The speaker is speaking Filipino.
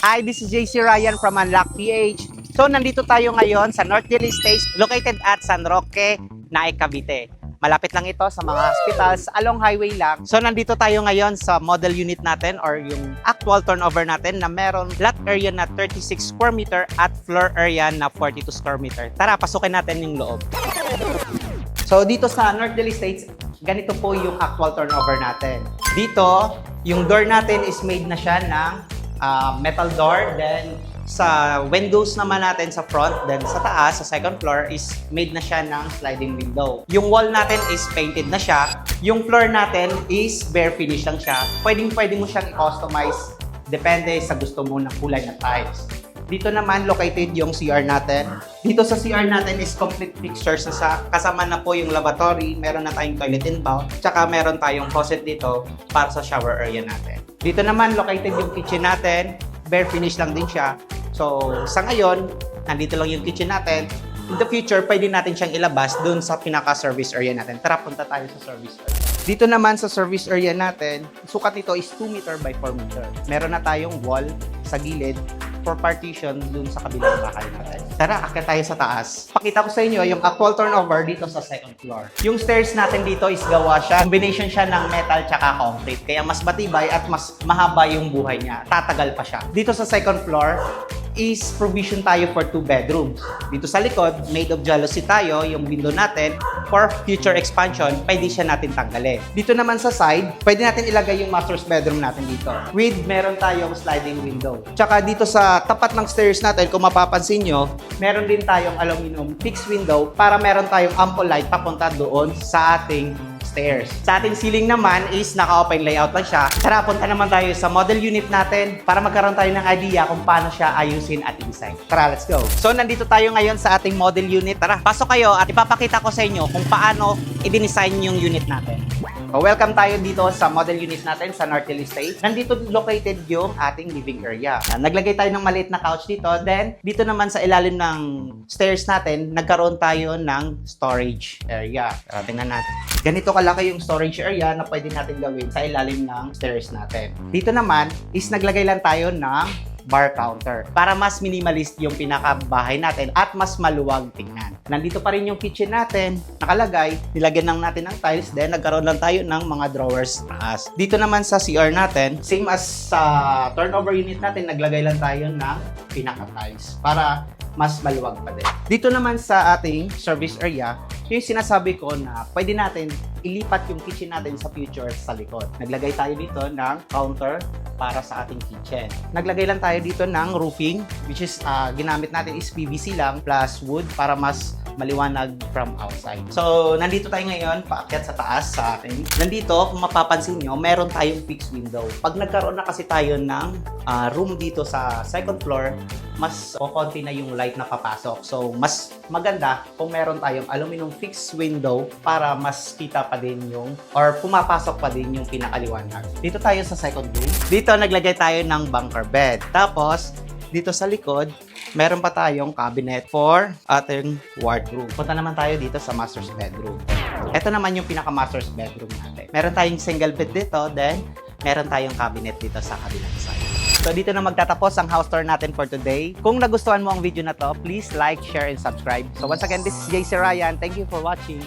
Hi, this is JC Ryan from Unlock PH. So, nandito tayo ngayon sa North Delhi Estates located at San Roque, Naik, Cavite. Malapit lang ito sa mga hospitals, along highway lang. So, nandito tayo ngayon sa model unit natin or yung actual turnover natin na meron lot area na 36 square meter at floor area na 42 square meter. Tara, pasukin natin yung loob. So, dito sa North Delhi Estates, ganito po yung actual turnover natin. Dito, yung door natin is made na siya ng metal door. Then, sa windows naman natin sa front, then sa taas, sa second floor, is made na siya ng sliding window. Yung wall natin is painted na siya. Yung floor natin is bare finish lang siya. Pwede mo siyang i-customize depende sa gusto mo ng kulay na tiles. Dito naman, located yung CR natin. Dito sa CR natin is complete fixtures na kasama na po yung lavatory, meron na tayong toilet inbound, tsaka meron tayong faucet dito para sa shower area natin. Dito naman, located yung kitchen natin. Bare finish lang din siya. So, sa ngayon, nandito lang yung kitchen natin. In the future, pwede natin siyang ilabas dun sa pinaka-service area natin. Tara, punta tayo sa service area. Dito naman sa service area natin, sukat nito is 2 meter by 4 meter. Meron na tayong wall sa gilid for partition dun sa kabilang bahay natin. Tara, akyat tayo sa taas. Pakita ko sa inyo yung actual turnover dito sa second floor. Yung stairs natin dito is gawa siya, combination siya ng metal tsaka concrete. Kaya mas matibay at mas mahaba yung buhay niya. Tatagal pa siya. Dito sa second floor, is provision tayo for 2 bedrooms. Dito sa likod, made of jalousie tayo, yung window natin, for future expansion, pwede siya natin tanggalin. Dito naman sa side, pwede natin ilagay yung master's bedroom natin dito. With meron tayong sliding window. Tsaka dito sa tapat ng stairs natin, kung mapapansin nyo, meron din tayong aluminum fixed window para meron tayong ample light papunta doon sa ating stairs. Sa ating ceiling naman is naka-open layout lang siya. Tara, punta naman tayo sa model unit natin para magkaroon tayo ng idea kung paano siya ayusin at i-design. Tara, let's go! So, nandito tayo ngayon sa ating model unit. Tara, pasok kayo at ipapakita ko sa inyo kung paano i-design yung unit natin. So, welcome tayo dito sa model unit natin sa North Delhi Estates. Nandito located yung ating living area. Naglagay tayo ng maliit na couch dito. Then, dito naman sa ilalim ng stairs natin, nagkaroon tayo ng storage area. Tingnan natin. Ganito kalaki yung storage area na pwede natin gawin sa ilalim ng stairs natin. Dito naman is naglagay lang tayo ng bar counter para mas minimalist yung pinakabahay natin at mas maluwag tingnan. Nandito pa rin yung kitchen natin, nakalagay, nilagyan lang natin ng tiles, then nagkaroon lang tayo ng mga drawers taas. Dito naman sa CR natin, same as sa turnover unit natin, naglagay lang tayo ng pinaka-tiles para mas maluwag pa din. Dito naman sa ating service area, yung sinasabi ko na pwede natin ilipat yung kitchen natin sa future sa likod. Naglagay tayo dito ng counter para sa ating kitchen. Naglagay lang tayo dito ng roofing, which is ginamit natin is PVC lang plus wood para mas maliwanag from outside. So, nandito tayo ngayon, paakyat sa taas sa atin. Nandito, kung mapapansin nyo, meron tayong fixed window. Pag nagkaroon na kasi tayo ng room dito sa second floor, mas konti na yung light na papasok. So, mas maganda kung meron tayong aluminum fixed window para mas kita pa din yung, or pumapasok pa din yung pinakaliwanag. Dito tayo sa second room. Dito, naglagay tayo ng bunker bed. Tapos, dito sa likod, meron pa tayong cabinet for ating wardrobe. Punta naman tayo dito sa master's bedroom. Ito naman yung pinaka-master's bedroom natin. Meron tayong single bed dito, then meron tayong cabinet dito sa kabilang side. So, dito na magtatapos ang house tour natin for today. Kung nagustuhan mo ang video na to, please like, share, and subscribe. So, once again, this is JC Ryan. Thank you for watching.